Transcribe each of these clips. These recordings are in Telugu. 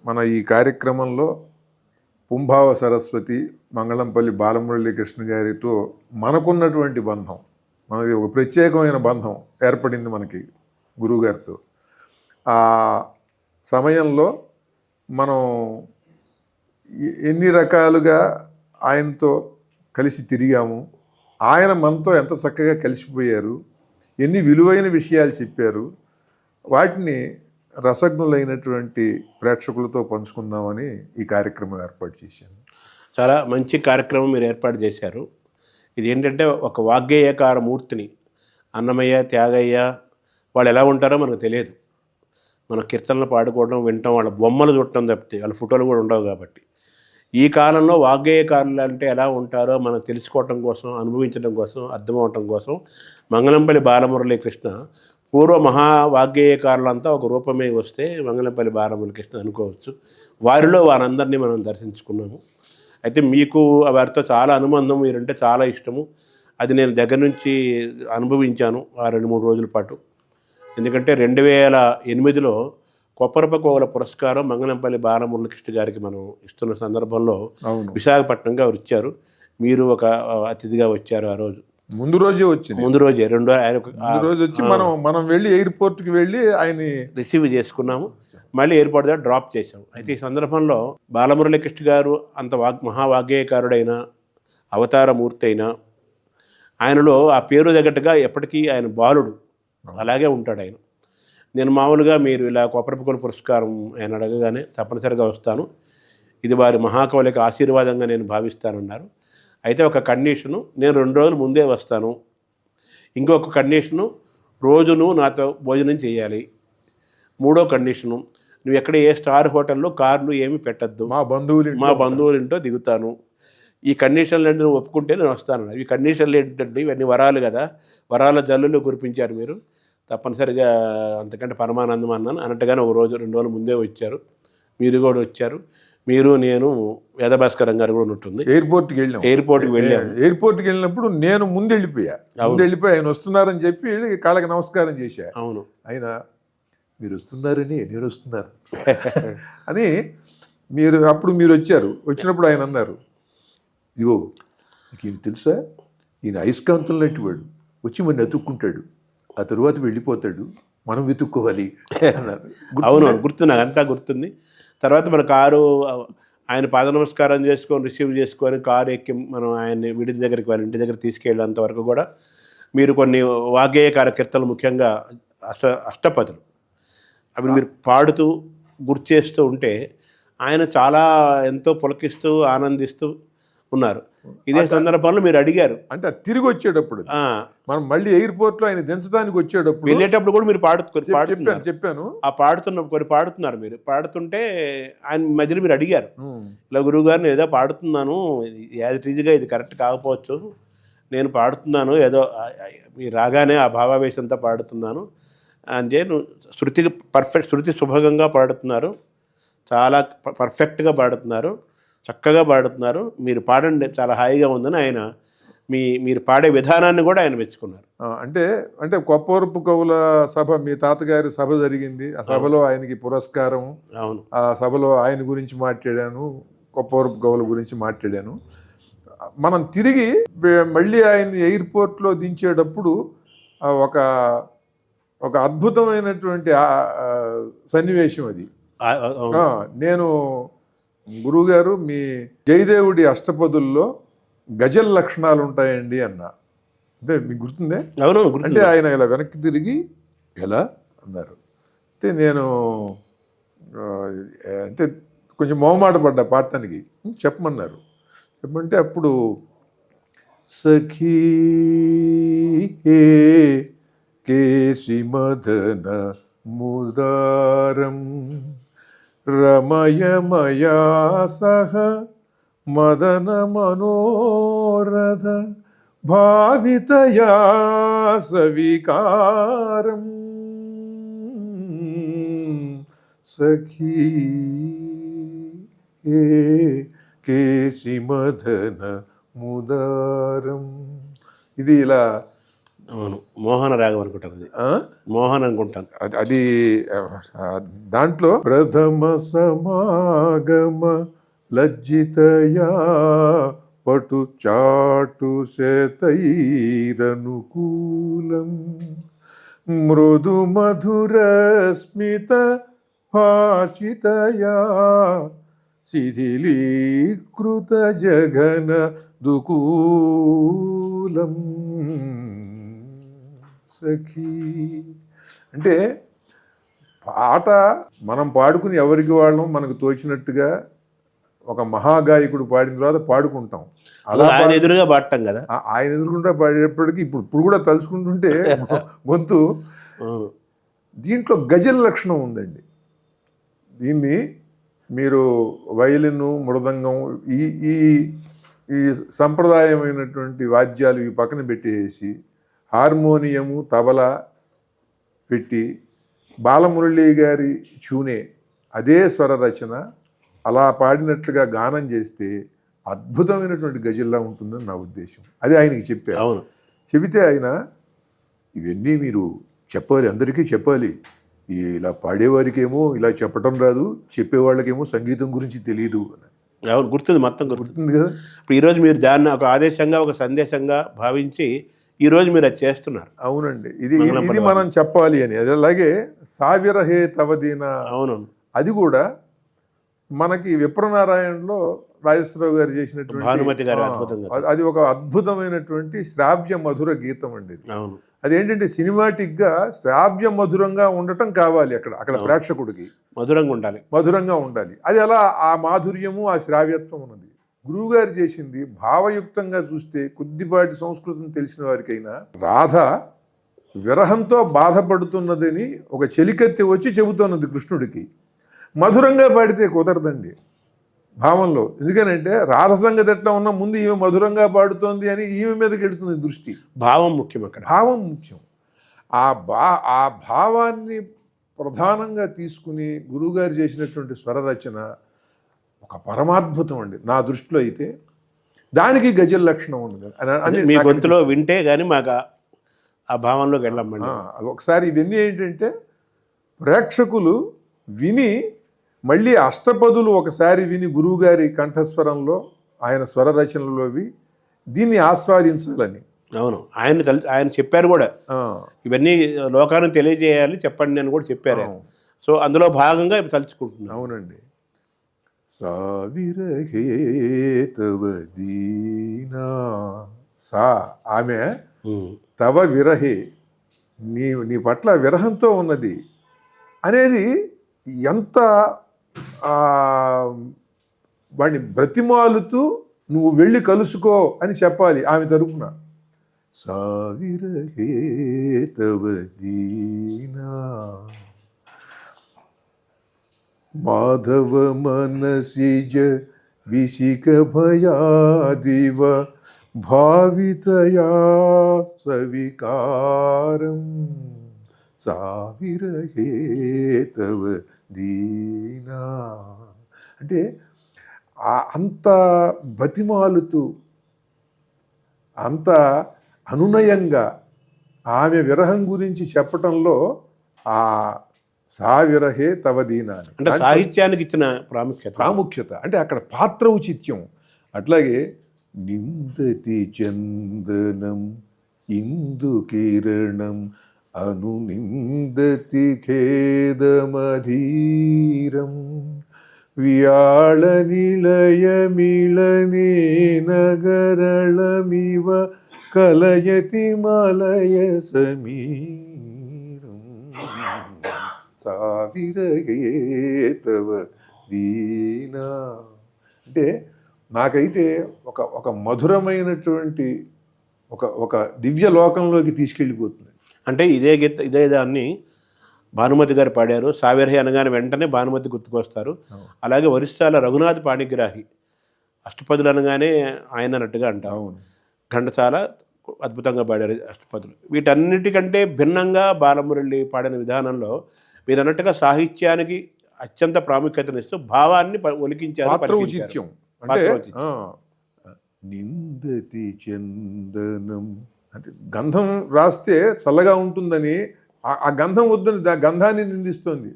మన ఈ కార్యక్రమంలో పుంభావ సరస్వతి, మంగళంపల్లి బాలమురళీకృష్ణ గారితో మనకున్నటువంటి బంధం, మనది ఒక ప్రత్యేకమైన బంధం ఏర్పడింది మనకి గురువుగారితో. ఆ సమయంలో మనం ఎన్ని రకాలుగా ఆయనతో కలిసి తిరిగాము, ఆయన మనతో ఎంత చక్కగా కలిసిపోయారు, ఎన్ని విలువైన విషయాలు చెప్పారు, వాటిని రసజ్ఞులైనటువంటి ప్రేక్షకులతో పంచుకుందామని ఈ కార్యక్రమం ఏర్పాటు చేశాను. చాలా మంచి కార్యక్రమం మీరు ఏర్పాటు చేశారు. ఇది ఏంటంటే ఒక వాగ్గేయకార మూర్తిని, అన్నమయ్య, త్యాగయ్య వాళ్ళు ఎలా ఉంటారో మనకు తెలియదు. మన కీర్తనలు పాడుకోవడం, వినటం, వాళ్ళ బొమ్మలు చూడటం తప్పితే వాళ్ళ ఫోటోలు కూడా ఉండవు. కాబట్టి ఈ కాలంలో వాగ్గేయకారులు అంటే ఎలా ఉంటారో మనం తెలుసుకోవటం కోసం, అనుభవించడం కోసం, అర్థమవటం కోసం మంగళంపల్లి బాలమురళీకృష్ణ పూర్వ మహావాగ్గేయకారులంతా ఒక రూపమే వస్తే మంగళంపల్లి బాలమురళీకృష్ణ అనుకోవచ్చు. వారిలో వారందరినీ మనం దర్శించుకున్నాము. అయితే మీకు వారితో చాలా అనుబంధం, మీరంటే చాలా ఇష్టము. అది నేను దగ్గర నుంచి అనుభవించాను ఆ 2-3 రోజుల పాటు. ఎందుకంటే 2008లో కొప్పరపకోవల పురస్కారం మంగళంపల్లి బాలమురళీకృష్ణ గారికి మనం ఇస్తున్న సందర్భంలో విశాఖపట్నంగా వారు ఇచ్చారు. మీరు ఒక అతిథిగా వచ్చారు. ఆ రోజు ముందు రోజే వచ్చింది. ముందు రోజే రోజు వచ్చి మనం వెళ్ళి ఎయిర్పోర్ట్కి వెళ్ళి ఆయన్ని రిసీవ్ చేసుకున్నాము. మళ్ళీ ఎయిర్పోర్ట్ దగ్గర డ్రాప్ చేసాము. అయితే ఈ సందర్భంలో బాలమురళీకృష్ణ గారు అంత మహావాగ్గేయకారుడైన, అవతారమూర్తి అయినా, ఆయనలో ఆ పేరు తగ్గట్టుగా ఎప్పటికీ ఆయన బాలుడు అలాగే ఉంటాడు ఆయన. నేను మామూలుగా మీరు ఇలా కొప్పరపకోల పురస్కారం ఆయన అడగగానే తప్పనిసరిగా వస్తాను, ఇది వారి మహాకవులకి ఆశీర్వాదంగా నేను భావిస్తానన్నారు. అయితే ఒక కండిషను, నేను 2 రోజులు ముందే వస్తాను. ఇంకొక కండిషను, రోజు నువ్వు నాతో భోజనం చేయాలి. 3వ కండిషను, నువ్వు ఎక్కడ ఏ స్టార్ హోటల్లో కార్లు ఏమి పెట్టద్దు, మా బంధువులింటో దిగుతాను. ఈ కండిషన్లు నువ్వు ఒప్పుకుంటే నేను వస్తాను. ఈ కండిషన్లు ఏంటంటే ఇవన్నీ వరాలు కదా, వరాల జల్లులు కురిపించారు మీరు. తప్పనిసరిగా అంతకంటే పరమానందం అన్నాను. అన్నట్టుగానే 1 రోజు 2 రోజులు ముందే వచ్చారు. మీరు కూడా వచ్చారు. మీరు, నేను, వేదభాస్కరం గారు కూడా ఉంటుంది. ఎయిర్పోర్ట్కి వెళ్ళాము. ఎయిర్పోర్ట్కి వెళ్ళినప్పుడు నేను ముందు వెళ్ళిపోయి ఆయన వస్తున్నారని చెప్పి కాళ్ళకి నమస్కారం చేశా. అవును, ఆయన మీరు వస్తున్నారని నేను వస్తున్నాను అని అప్పుడు మీరు వచ్చారు. వచ్చినప్పుడు ఆయన అన్నారు, ఇదిగో ఈయన తెలుసా, ఈయన అయస్కాంతం లాంటి వాడు, వచ్చి మన అతుక్కుంటాడు, ఆ తరువాత వెళ్ళిపోతాడు, మనం వెతుక్కోవాలి అన్నారు. అవును, గుర్తు, నాకు అంతా గుర్తుంది. తర్వాత మన కారు, ఆయన పాద నమస్కారం చేసుకొని రిసీవ్ చేసుకొని కారు ఎక్కి మనం ఆయన్ని విడి దగ్గరికి, వాళ్ళ ఇంటి దగ్గర తీసుకెళ్ళేంత వరకు కూడా మీరు కొన్ని వాగ్గేయకార కీర్తనలు, ముఖ్యంగా అష్టపదులు, అవి మీరు పాడుతూ గుర్తు చేస్తూ ఉంటే ఆయన చాలా ఎంతో పులకిస్తూ ఆనందిస్తూ ఉన్నారు. ఇదే సందర్భంలో మీరు అడిగారు, అంటే తిరిగి వచ్చేటప్పుడు మనం మళ్ళీ ఎయిర్పోర్ట్లో ఆయన దించడానికి వచ్చేటప్పుడు, వెళ్ళేటప్పుడు కూడా మీరు చెప్పాను. ఆ కొన్ని పాడుతున్నారు. మీరు పాడుతుంటే ఆయన మధ్యలో మీరు అడిగారు, ఇలా గురువు గారిని ఏదో పాడుతున్నాను, యాజ్ ఈజీగా ఇది కరెక్ట్ కాకపోవచ్చు, నేను పాడుతున్నాను, ఏదో మీరు రాగానే ఆ భావావేశంతో పాడుతున్నాను అంటే, శృతి శుభంగా పాడుతున్నారు, చాలా పర్ఫెక్ట్గా పాడుతున్నారు, చక్కగా పాడుతున్నారు, మీరు పాడండి, చాలా హాయిగా ఉందని ఆయన మీరు పాడే విధానాన్ని కూడా ఆయన మెచ్చుకున్నారు. అంటే కొప్పవరపు కవుల సభ, మీ తాతగారి సభ జరిగింది. ఆ సభలో ఆయనకి పురస్కారం. అవును, ఆ సభలో ఆయన గురించి మాట్లాడాను, కొప్పవరపు కవుల గురించి మాట్లాడాను. మనం తిరిగి మళ్ళీ ఆయన్ని ఎయిర్పోర్ట్లో దించేటప్పుడు ఒక అద్భుతమైనటువంటి సన్నివేశం అది. నేను, గురువుగారు, మీ జయదేవుడి అష్టపదుల్లో గజల్ లక్షణాలు ఉంటాయండి అన్నా. అంటే మీకు గుర్తుందే? అవును, అంటే ఆయన ఇలా వెనక్కి తిరిగి ఎలా అన్నారు. అంటే నేను అంటే కొంచెం మొహమాట పడ్డా పాడటానికి. చెప్పమన్నారు. చెప్పమంటే అప్పుడు సఖీ కేశి మదన ముదారం రమయమయా సహ మదన మనోరథ భావితయా సవికారం సఖీ కేశి మదన ముదారం. ఇది ఇలా అవును, మోహన రాగం అనుకుంటాను, అది ఆ? మోహన్ అనుకుంటాను. అది ఆ, దాంట్లో ప్రథమ సమాగమ లజ్జితయా పటు చాటు శతైరనుకూలం మృదు మధుర స్మిత భాషితయా శిథిలీకృత జగన దుకూలం సఖీ. అంటే పాట మనం పాడుకుని ఎవరికి వాళ్ళం మనకు తోచినట్టుగా ఒక మహాగాయకుడు పాడిన తర్వాత పాడుకుంటాం. అలా ఆయన ఎదురుగా పాడటం కదా. ఆయన ఎదుర్కొంటా పాడేటప్పటికి ఇప్పుడు కూడా తలుచుకుంటుంటే గొంతు. అవును. దీంట్లో గజల్ లక్షణం ఉందండి. దీన్ని మీరు వయలిను మృదంగం ఈ ఈ ఈ సంప్రదాయమైనటువంటి వాద్యాలు ఈ పక్కన పెట్టేసి హార్మోనియము తబలా పెట్టి బాలమురళి గారి చూనే అదే స్వర రచన అలా పాడినట్లుగా గానం చేస్తే అద్భుతమైనటువంటి గజల్లా ఉంటుందని నా ఉద్దేశం. అది ఆయనకి చెప్పారు. అవును. చెబితే ఆయన ఇవన్నీ మీరు చెప్పాలి, అందరికీ చెప్పాలి. ఇలా పాడేవారికేమో ఇలా చెప్పటం రాదు, చెప్పేవాళ్ళకేమో సంగీతం గురించి తెలియదు అని. అవును, గుర్తుంది, మొత్తం గుర్తుంది కదా. ఇప్పుడు ఈరోజు మీరు దాన్ని ఒక ఆదేశంగా, ఒక సందేశంగా భావించి ఈరోజు మీరు అది చేస్తున్నారు. అవునండి, ఇది ఇది మనం చెప్పాలి అని. అది అలాగే సావిరహే తవదీన, అవును, అది కూడా మనకి విప్రనారాయణలో రాజేశ్వరరావు గారు చేసినటువంటి భానుమతి గారు అద్భుతంగా, అది ఒక అద్భుతమైనటువంటి శ్రావ్య మధుర గీతం అండి. అవును, అదేంటంటే సినిమాటిక్ గా శ్రావ్య మధురంగా ఉండటం కావాలి. అక్కడ ప్రేక్షకుడికి మధురంగా ఉండాలి, మధురంగా ఉండాలి. అది అలా ఆ మాధుర్యము ఆ శ్రావ్యత్వం ఉన్నది. గురువుగారు చేసింది భావయుక్తంగా చూస్తే కొద్దిపాటి సంస్కృతం తెలిసిన వారికైనా రాధ విరహంతో బాధపడుతున్నదని ఒక చెలికత్తె వచ్చి చెబుతున్నది కృష్ణుడికి. మధురంగా పాడితే కుదరదండి భావంలో. ఎందుకనంటే రాధ సంగతి ఎట్లా ఉన్నా ముందు ఈమె మధురంగా పాడుతోంది అని ఈమె మీదకి వెళుతుంది దృష్టి. భావం ముఖ్యం అక్కడ, భావం ముఖ్యం. ఆ భావాన్ని ప్రధానంగా తీసుకుని గురువుగారు చేసినటువంటి స్వరరచన ఒక పరమాద్భుతం అండి నా దృష్టిలో. అయితే దానికి గజల్ లక్షణం ఉంది అని మీ గొంతులో వింటే కానీ మాకు ఆ భావంలోకి వెళ్ళమండి. ఒకసారి ఇవన్నీ ఏంటంటే ప్రేక్షకులు విని మళ్ళీ అష్టపదులు ఒకసారి విని గురువుగారి కంఠస్వరంలో ఆయన స్వర రచనలోవి దీన్ని ఆస్వాదించాలని. అవును, ఆయన చెప్పారు కూడా, ఇవన్నీ లోకానికి తెలియజేయాలి చెప్పండి అని కూడా చెప్పారు. సో అందులో భాగంగా తలుచుకుంటున్నాను. అవునండి. సావిరహేతవదీనా, సా ఆమె తవ విరహే, నీ పట్ల విరహంతో ఉన్నది అనేది ఎంత వాడిని బ్రతిమాలుతూ నువ్వు వెళ్ళి కలుసుకో అని చెప్పాలి ఆమె తరపున. సావిరహేతవదీనా మాధవ మనసిజ విశిక భయాదివ భావితయా సవికారం సావిరహేతవదీనా. అంటే అంత బతిమాలుతూ అంత అనునయంగా ఆమె విరహం గురించి చెప్పటంలో ఆ సావిరహే తవదీనా అంటే సాహిత్యానికి ఇచ్చిన ప్రాముఖ్యత అంటే అక్కడ పాత్ర ఔచిత్యం. అట్లాగే నిందతి చందనం ఇందు కిరణం అను నిందతి ఖేదమధీరం వ్యాళ నిలయమిళనే నగరళమివ కలయతి మలయ సమీరం సావిరహేతవదీనా. అంటే నాకైతే ఒక మధురమైనటువంటి ఒక దివ్య లోకంలోకి తీసుకెళ్ళిపోతుంది. అంటే ఇదే దాన్ని భానుమతి గారు పాడారు. సావిరహి అనగానే వెంటనే భానుమతి గుర్తుకొస్తారు. అలాగే ఒరిస్సాల రఘునాథ్ పాణిగ్రాహి అష్టపదులు అనగానే ఆయన అన్నట్టుగా అంటారు. ఘంటసాల అద్భుతంగా పాడారు అష్టపదులు. వీటన్నిటికంటే భిన్నంగా బాలమురళి పాడిన విధానంలో మీరు అన్నట్టుగా సాహిత్యానికి అత్యంత ప్రాముఖ్యతనిస్తూ భావాన్ని ఒలికించారు. పాత్రౌచిత్యం అంటే నిందతి చందనం అంటే గంధం రాస్తే చల్లగా ఉంటుందని ఆ గంధం వద్దని గంధాన్ని నిందిస్తోంది.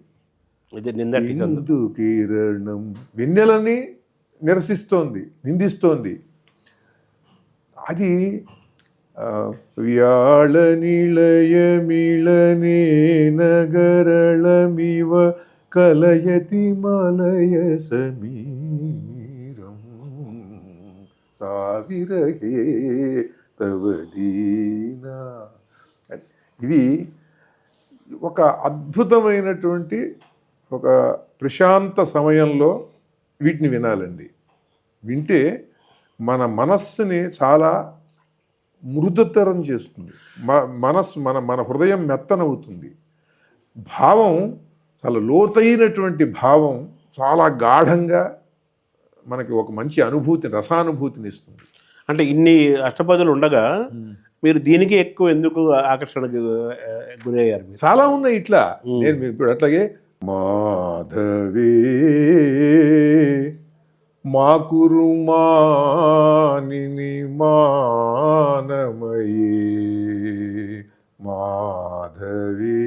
ఇది నిందటి ఇందు కిరణం వెన్నెలని నిందిస్తోంది. అది వ్యాళ నిళయమిళనే నగరళమివ కలయతి మలయ సమీరం సావిరహే తవదీనా. ఇవి ఒక అద్భుతమైనటువంటి ఒక ప్రశాంత సమయంలో వీటిని వినాలండి. వింటే మన మనస్సుని చాలా మృదుతరం చేస్తుంది. మనస్సు మన హృదయం మెత్తనవుతుంది. భావం చాలా లోతైనటువంటి భావం చాలా గాఢంగా మనకి ఒక మంచి రసానుభూతిని ఇస్తుంది. అంటే ఇన్ని అష్టపదులు ఉండగా మీరు దీనికి ఎక్కువ ఎందుకు ఆకర్షణకు గురయ్యారు? చాలా ఉన్నాయి ఇట్లా. నేను ఇప్పుడు అట్లాగే మాధవే మాకురు మానిని మానమయే మాధవే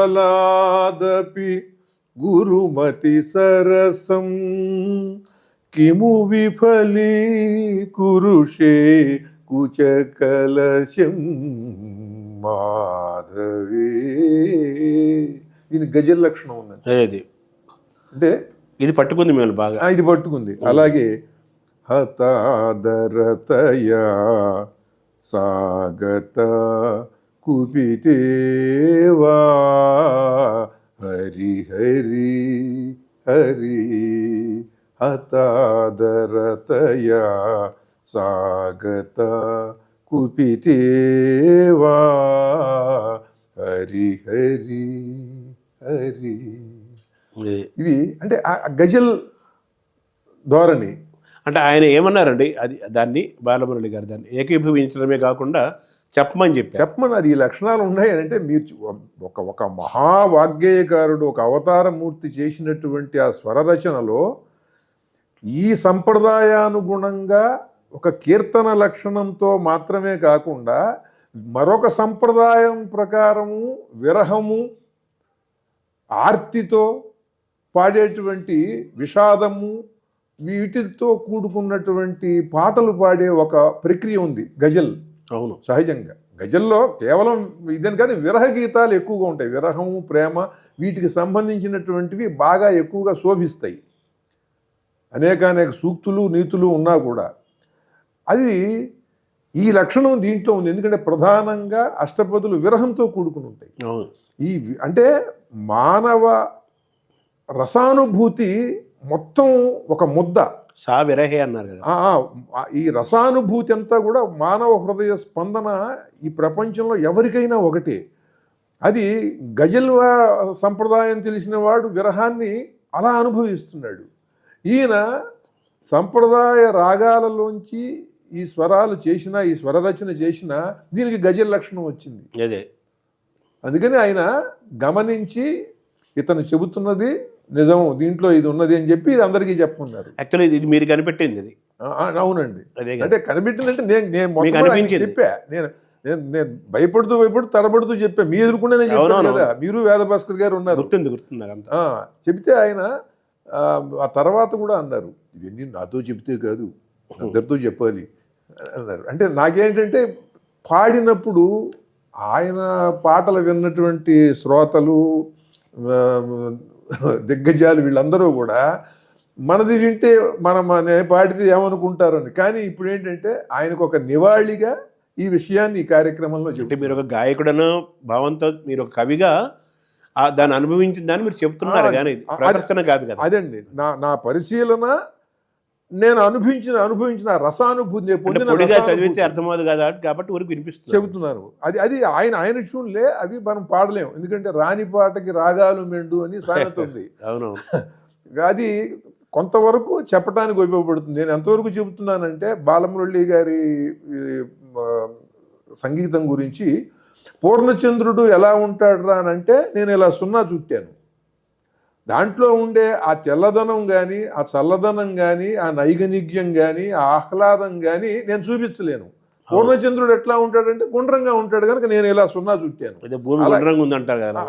తాళఫలాదపి గురుమతి సరసం కిము విఫలీ కురుషే కుచకలశం మాధవే. దీని గజల్ లక్షణం ఉందండి. అంటే ఇది పట్టుకుంది మేము బాగా. ఇది పట్టుకుంది. అలాగే హతాదరతయా సాగత కుపితేవా హరి హరి హరి హతాదరతయా సాగత కుపితేవా హరి హరి హరి. ఇవి అంటే ఆ గజల్ ధోరణి. అంటే ఆయన ఏమన్నారండి దాన్ని బాలమురళి గారు దాన్ని ఏకీభవించడమే కాకుండా చెప్పమని అది ఈ లక్షణాలు ఉన్నాయి అని అంటే మీరు ఒక మహావాగ్గేయకారుడు ఒక అవతారమూర్తి చేసినటువంటి ఆ స్వర రచనలో ఈ సంప్రదాయానుగుణంగా ఒక కీర్తన లక్షణంతో మాత్రమే కాకుండా మరొక సంప్రదాయం ప్రకారము విరహము ఆర్తితో పాడేటువంటి విషాదము వీటితో కూడుకున్నటువంటి పాటలు పాడే ఒక ప్రక్రియ ఉంది గజల్. అవును, సహజంగా గజల్లో కేవలం ఇదని కానీ విరహ గీతాలు ఎక్కువగా ఉంటాయి. విరహము ప్రేమ వీటికి సంబంధించినటువంటివి బాగా ఎక్కువగా శోభిస్తాయి. అనేక సూక్తులు నీతులు ఉన్నా కూడా అది ఈ లక్షణం దీంట్లో ఉంది. ఎందుకంటే ప్రధానంగా అష్టపదులు విరహంతో కూడుకుని ఉంటాయి. ఈ అంటే మానవ రసానుభూతి మొత్తం ఒక ముద్ద. సా విరహే అన్నారు కదా. ఈ రసానుభూతి అంతా కూడా మానవ హృదయ స్పందన ఈ ప్రపంచంలో ఎవరికైనా ఒకటే. అది గజల్ సంప్రదాయం తెలిసిన వాడు విరహాన్ని అలా అనుభవిస్తున్నాడు. ఈయన సంప్రదాయ రాగాలలోంచి ఈ స్వరాలు చేసిన ఈ స్వరరచన చేసిన దీనికి గజల్ లక్షణం వచ్చింది. అదే అందుకని ఆయన గమనించి ఇతను చెబుతున్నది నిజం, దీంట్లో ఇది ఉన్నది అని చెప్పి అందరికీ చెప్పుకున్నారు. యాక్చువల్లీ ఇది మీరు కనిపెట్టింది ఇది. అవునండి. అంటే కనిపెట్టిందంటే నేను చెప్పా. నేను భయపడుతూ తడబడుతూ చెప్పా. మీ ఎదుర్కొనే చెప్పాను కదా. మీరు వేదభాస్కర్ గారు ఉన్నారు. చెప్తే ఆయన ఆ తర్వాత కూడా అన్నారు, ఇవన్నీ నాతో చెప్తే కాదు అందరితో చెప్పాలి అన్నారు. అంటే నాకేంటంటే పాడినప్పుడు ఆయన పాటలు విన్నటువంటి శ్రోతలు దిగ్గజాలు వీళ్ళందరూ కూడా మనది వింటే మనం పాడితే ఏమనుకుంటారని. కానీ ఇప్పుడు ఏంటంటే ఆయనకు ఒక నివాళిగా ఈ విషయాన్ని ఈ కార్యక్రమంలో చెప్తే మీరు ఒక గాయకుడను భావంతో మీరు ఒక కవిగా దాన్ని అనుభవించిన దాన్ని మీరు చెప్తున్నారు కానీ ప్రదర్శన కాదు కదా. అదండి నా పరిశీలన. నేను అనుభవించిన రసానుభూతి చదివితే అర్థమవుతుంది కదా కాబట్టి ఊరికి వినిపిస్తుంది చెబుతున్నారు. అది ఆయన ట్యూన్లే, అవి మనం పాడలేము. ఎందుకంటే రాని పాటకి రాగాలు మెండు అని సామెత ఉంది. అవును, అది కొంతవరకు చెప్పడానికి ఉపయోగపడుతుంది. నేను ఎంతవరకు చెబుతున్నానంటే బాలమురళి గారి సంగీతం గురించి పూర్ణచంద్రుడు ఎలా ఉంటాడు రా అని అంటే నేను ఇలా సున్నా చుట్టాను. దాంట్లో ఉండే ఆ తెల్లదనం కానీ ఆ చల్లదనం కానీ ఆ నైగనిగ్యం కానీ ఆ ఆహ్లాదం కానీ నేను చూపించలేను. పూర్ణచంద్రుడు ఎట్లా ఉంటాడంటే గుండ్రంగా ఉంటాడు కనుక నేను ఇలా సున్నా చుట్టాను. అయితే భూమి గుండ్రంగా ఉందంటారు కదా,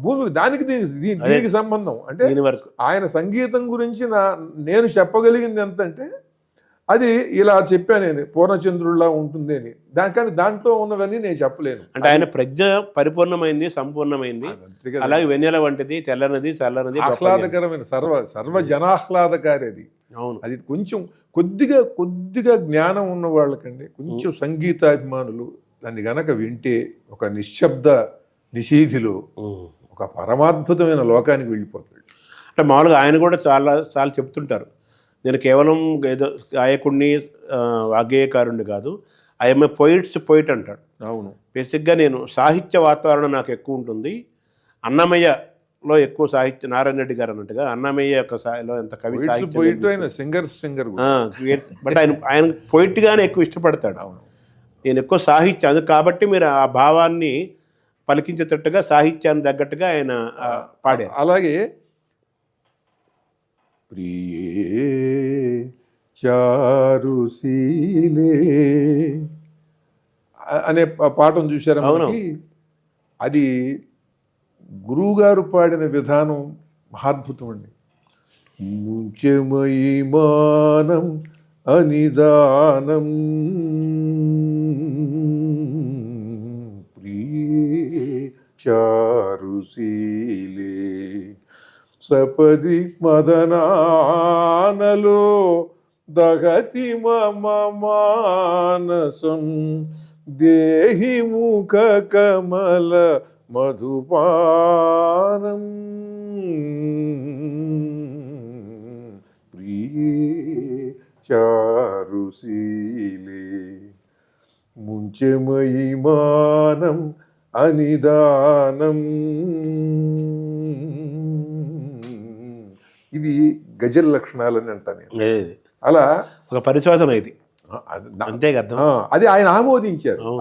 భూమికి దానికి దీనికి సంబంధం అంటే దీని వరకు ఆయన సంగీతం గురించి నేను చెప్పగలిగింది ఎంతంటే అది ఇలా చెప్పాను నేను, పూర్ణచంద్రుడిలా ఉంటుంది అని. కానీ దాంట్లో ఉన్నవన్నీ నేను చెప్పలేను. అంటే ఆయన ప్రజ్ఞ పరిపూర్ణమైంది, సంపూర్ణమైంది. అలాగే వెన్నెల వంటిది, తెల్లనది, చల్లనది, ఆహ్లాదకరమైన సర్వ జనాహ్లాదకారి అది. అవును, అది కొంచెం కొద్దిగా జ్ఞానం ఉన్న వాళ్ళకండి, కొంచెం సంగీతాభిమానులు దాన్ని గనక వింటే ఒక నిశ్శబ్ద నిషీధిలో ఒక పరమాద్భుతమైన లోకానికి వెళ్ళిపోతాడు. అంటే మామూలుగా ఆయన కూడా చాలా చాలా చెప్తుంటారు, నేను కేవలం ఏదో గాయకుడిని వాగ్గేయకారుణ్ణి కాదు, ఐఎమ్ ఏ పోయిట్ అంటాడు. అవును, బేసిక్గా నేను సాహిత్య వాతావరణం నాకు ఎక్కువ ఉంటుంది. అన్నమయ్యలో ఎక్కువ సాహిత్య, నారాయణ రెడ్డి గారు అన్నట్టుగా అన్నమయ్య యొక్క స్థాయిలో ఎంత కవి సింగర్ బట్ ఆయన పోయిట్గానే ఎక్కువ ఇష్టపడతాడు. అవును, నేను ఎక్కువ సాహిత్యం అది కాబట్టి మీరు ఆ భావాన్ని పలికించేటట్టుగా సాహిత్యాన్ని తగ్గట్టుగా ఆయన పాడారు. అలాగే ప్రియే చారుశీలే అనే పాటను చూశారా మనకి? అది గురువుగారు పాడిన విధానం మహాద్భుతం అండి. ముంచెమయి మానం అనిదానం ప్రియే చారుశీలే సపది మదనానలో దగతి మమ మానసం దేహి ముఖ కమల మధుపానం ప్రియే చారుశీలే ముంచెమయి మానం అనిదానం. ఇవి గజల్ లక్షణాలని అంటాను. అలా ఒక పరిశోధన ఇది, అంతే కదా. అది ఆయన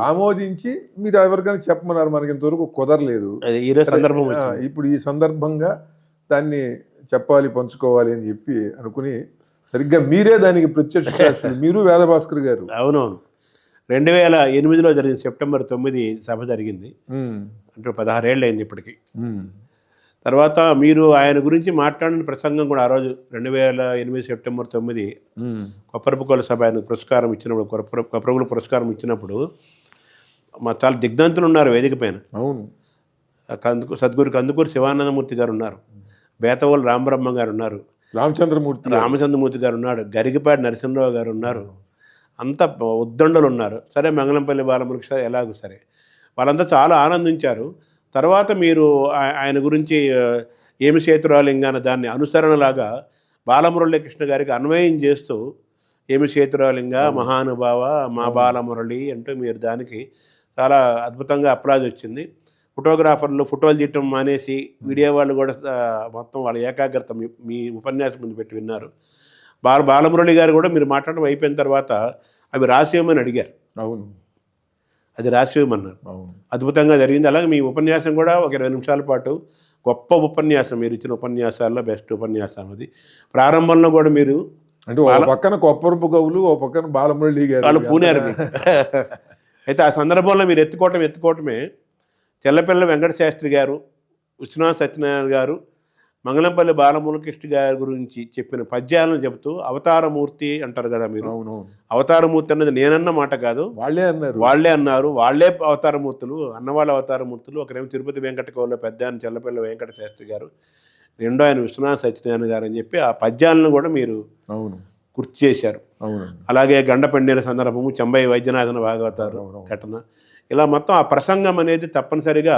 ఆమోదించి మీరు ఎవరికైనా చెప్పమన్నారు, మనకి ఇంతవరకు కుదరలేదు. ఇప్పుడు ఈ సందర్భంగా దాన్ని చెప్పాలి, పంచుకోవాలి అని చెప్పి అనుకుని సరిగ్గా మీరే దానికి ప్రత్యక్ష మీరు వేదభాస్కర్ గారు. అవునవును, 2008లో జరిగింది, సెప్టెంబర్ 9 సభ జరిగింది. అంటే 16 ఏళ్ళు అయింది ఇప్పటికి. తర్వాత మీరు ఆయన గురించి మాట్లాడిన ప్రసంగం కూడా ఆ రోజు 2008 సెప్టెంబర్ 9 కొప్పరపుకోల సభ ఆయన పురస్కారం ఇచ్చినప్పుడు, కొప్పరపుల పురస్కారం ఇచ్చినప్పుడు మా చాలా దిగ్ధంతులు ఉన్నారు వేదిక పైన. అవును, సద్గురు కందుకూరు శివానందమూర్తి గారు ఉన్నారు, బేతవోలు రామబ్రహ్మ గారు ఉన్నారు, రామచంద్రమూర్తి గారు ఉన్నాడు, గరికపాటి నరసింహరావు గారు ఉన్నారు, అంతా ఉద్దండలు ఉన్నారు. సరే, మంగళంపల్లి బాలమురళి సార్ ఎలాగో సరే, వాళ్ళంతా చాలా ఆనందించారు. తర్వాత మీరు ఆయన గురించి ఏమి సేతురాలింగాన దాన్ని అనుసరణలాగా బాలమురళీకృష్ణ గారికి అన్వయం చేస్తూ ఏమి సేతురాలింగ మహానుభావ మా బాలమురళి అంటూ మీరు దానికి చాలా అద్భుతంగా అప్లాజ్ వచ్చింది. ఫోటోగ్రాఫర్లు ఫోటోలు తీయటం మానేసి వీడియో వాళ్ళు కూడా మొత్తం వాళ్ళ ఏకాగ్రత మీ ఉపన్యాసం ముందు పెట్టి విన్నారు. బాలమురళి గారు కూడా మీరు మాట్లాడడం అయిపోయిన తర్వాత అవి రాసివ్వమని అడిగారు. అవును, అది రాసివ్వమన్నారు. అద్భుతంగా జరిగింది. అలాగే మీ ఉపన్యాసం కూడా ఒక 20 నిమిషాల పాటు గొప్ప ఉపన్యాసం, మీరు ఇచ్చిన ఉపన్యాసాల్లో బెస్ట్ ఉపన్యాసం అది. ప్రారంభంలో కూడా మీరు అంటే ఓ పక్కన కొప్పరపు కవులు, ఓ పక్కన బాలమురళి గారు వాళ్ళు పూనారు. అయితే ఆ సందర్భంలో మీరు ఎత్తుకోవటమే చెల్లపిల్ల వెంకట శాస్త్రి గారు, విశ్వనాథ సత్యనారాయణ గారు, మంగళంపల్లి బాలమురళీకృష్ణ గారి గురించి చెప్పిన పద్యాలను చెబుతూ అవతారమూర్తి అంటారు కదా మీరు. అవతారమూర్తి అన్నది నేనన్న మాట కాదు, వాళ్ళే అన్నారు. వాళ్ళే అవతారమూర్తులు, అన్నవాళ్ళ అవతారమూర్తులు. ఒకరేమో తిరుపతి వెంకట కవుల పెద్ద ఆయన చెల్లపిల్ల వెంకట శాస్త్రి గారు, రెండో ఆయన విశ్వనాథ సత్యనారాయణ గారు అని చెప్పి ఆ పద్యాలను కూడా మీరు గుర్తు చేశారు. అలాగే గండపెండిన సందర్భము, చెంబై వైద్యనాథన భాగవతారు ఘటన, ఇలా మొత్తం ఆ ప్రసంగం అనేది తప్పనిసరిగా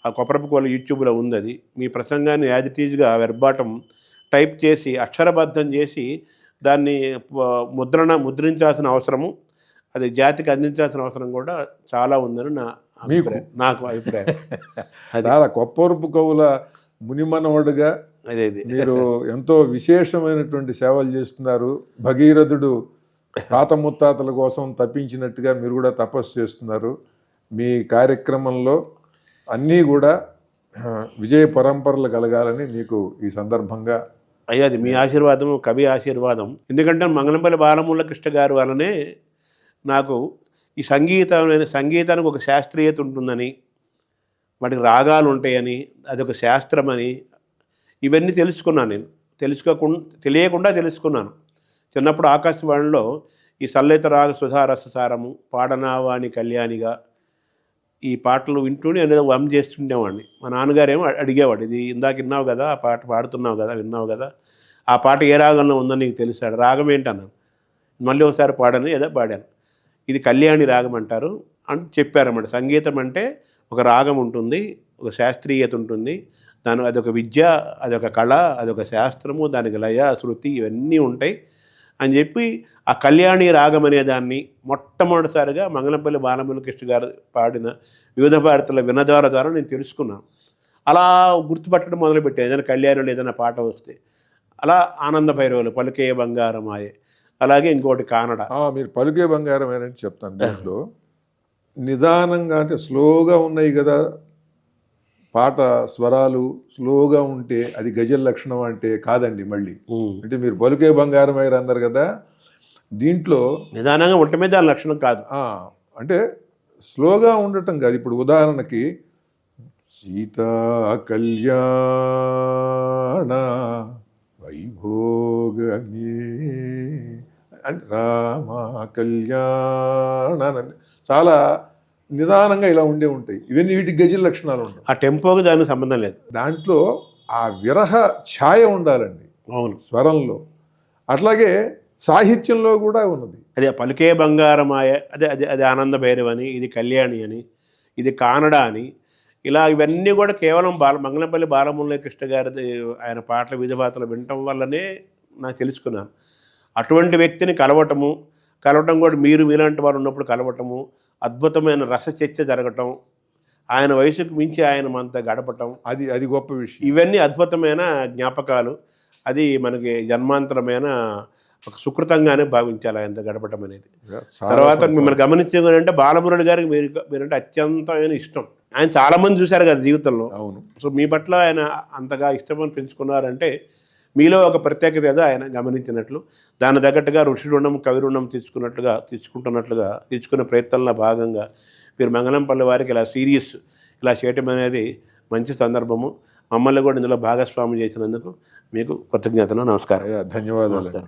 ఆ కొప్పరపుకోల యూట్యూబ్లో ఉంది. అది మీ ప్రసంగాన్ని యాజ్ ఇట్ ఈజ్గా వెర్బాటం టైప్ చేసి అక్షరబద్ధం చేసి దాన్ని ముద్రించాల్సిన అవసరము, అది జాతికి అందించాల్సిన అవసరం కూడా చాలా ఉందని నాకు అభిప్రాయం. చాలా కొప్పరపు కవుల మునిమనవడుగా మీరు ఎంతో విశేషమైనటువంటి సేవలు చేస్తున్నారు. భగీరథుడు తాత ముత్తాతల కోసం తప్పించినట్టుగా మీరు కూడా తపస్సు చేస్తున్నారు. మీ కార్యక్రమంలో అన్నీ కూడా విజయ పరంపరలు కలగాలని నీకు ఈ సందర్భంగా అయ్యా అది మీ ఆశీర్వాదం, కవి ఆశీర్వాదం. ఎందుకంటే మంగళంపల్లి బాలమురళీకృష్ణ గారు వల్లనే నాకు ఈ సంగీతానికి ఒక శాస్త్రీయత ఉంటుందని, వాటికి రాగాలు ఉంటాయని, అదొక శాస్త్రమని, ఇవన్నీ తెలుసుకున్నాను నేను. తెలియకుండా తెలుసుకున్నాను. చిన్నప్పుడు ఆకాశవాణిలో ఈ సల్లేత రాగ సుధారససారము, పాడనావాణి కళ్యాణిగా ఈ పాటలు వింటూనే నేను వమ్ చేస్తుండేవాడిని. మా నాన్నగారేమో అడిగేవాడు, ఇది ఇందాక విన్నావు కదా, ఆ పాట పాడుతున్నావు కదా, విన్నావు కదా, ఆ పాట ఏ రాగంలో ఉందని నీకు తెలుసాడు, రాగం ఏంటన్నాను. మళ్ళీ ఒకసారి పాడాను, ఏదో పాడాను. ఇది కళ్యాణి రాగం అంటారు అని చెప్పారన్నమాట. సంగీతం అంటే ఒక రాగం ఉంటుంది, ఒక శాస్త్రీయత ఉంటుంది, అదొక విద్య, అదొక కళ, అదొక శాస్త్రము, దానికి లయ, శృతి ఇవన్నీ ఉంటాయి అని చెప్పి ఆ కళ్యాణి రాగం అనే దాన్ని మొట్టమొదటిసారిగా మంగళంపల్లి బాలమురళీకృష్ణ గారు పాడిన వివిధ భారతుల వినదాల ద్వారా నేను తెలుసుకున్నాను. అలా గుర్తుపట్టడం మొదలుపెట్టాను. ఏదైనా కళ్యాణులు ఏదైనా పాట వస్తే అలా ఆనంద భైరవులు, పలుకే బంగారమాయే, అలాగే ఇంకోటి కానడ. మీరు పలుకే బంగారం అని చెప్తాను. దీంట్లో నిదానంగా అంటే స్లోగా ఉన్నాయి కదా పాట, స్వరాలు స్లోగా ఉంటే అది గజల్ లక్షణం అంటే కాదండి. మళ్ళీ అంటే మీరు పలుకే బంగారం అయ్యారు అన్నారు కదా, దీంట్లో నిదానంగా ఉండటమే దాని లక్షణం కాదు. అంటే స్లోగా ఉండటం కాదు. ఇప్పుడు ఉదాహరణకి సీతా కళ్యాణ వైభోగమే అంటే రామ కళ్యాణ చాలా నిదానంగా ఇలా ఉంటాయి. ఇవన్నీ వీటికి గజల్ లక్షణాలు ఉంటాయి. ఆ టెంపోకి దానికి సంబంధం లేదు. దాంట్లో ఆ విరహ ఛాయ ఉండాలండి. అవును, స్వరంలో. అట్లాగే సాహిత్యంలో కూడా ఉన్నది. అదే పలుకే బంగారమాయ, అదే అదే అది ఆనంద భైరవ్ అని, ఇది కళ్యాణి అని, ఇది కానడ అని, ఇలా ఇవన్నీ కూడా కేవలం మంగళంపల్లి బాలమురళీకృష్ణ గారి ఆయన పాటల వివిధ పాటలు వినటం వల్లనే నాకు తెలుసుకున్నాను. అటువంటి వ్యక్తిని కలవటం కూడా మీలాంటి వారు ఉన్నప్పుడు కలవటము, అద్భుతమైన రస చర్చ జరగటం, ఆయన వయసుకు మించి ఆయన మనతో గడపటం, అది గొప్ప విషయం. ఇవన్నీ అద్భుతమైన జ్ఞాపకాలు. అది మనకి జన్మాంతరమైన ఒక సుకృతంగానే భావించాలి ఆయనతో గడపటం అనేది. తర్వాత మిమ్మల్ని గమనించాలంటే బాలమురళి గారికి మీరంటే అత్యంతమైన ఇష్టం. ఆయన చాలామంది చూశారు కదా జీవితంలో. అవును. సో మీ పట్ల ఆయన అంతగా ఇష్టమని పెంచుకున్నారంటే మీలో ఒక ప్రత్యేకత ఏదో ఆయన గమనించినట్లు, దాని తగ్గట్టుగా ఋషి రుణం, కవి రుణం తీసుకున్న ప్రయత్నంలో భాగంగా మీరు మంగళంపల్లి వారికి ఇలా చేయటం అనేది మంచి సందర్భము. మమ్మల్ని కూడా ఇందులో భాగస్వామి చేసినందుకు మీకు కృతజ్ఞతలు. నమస్కారం. ధన్యవాదాలు.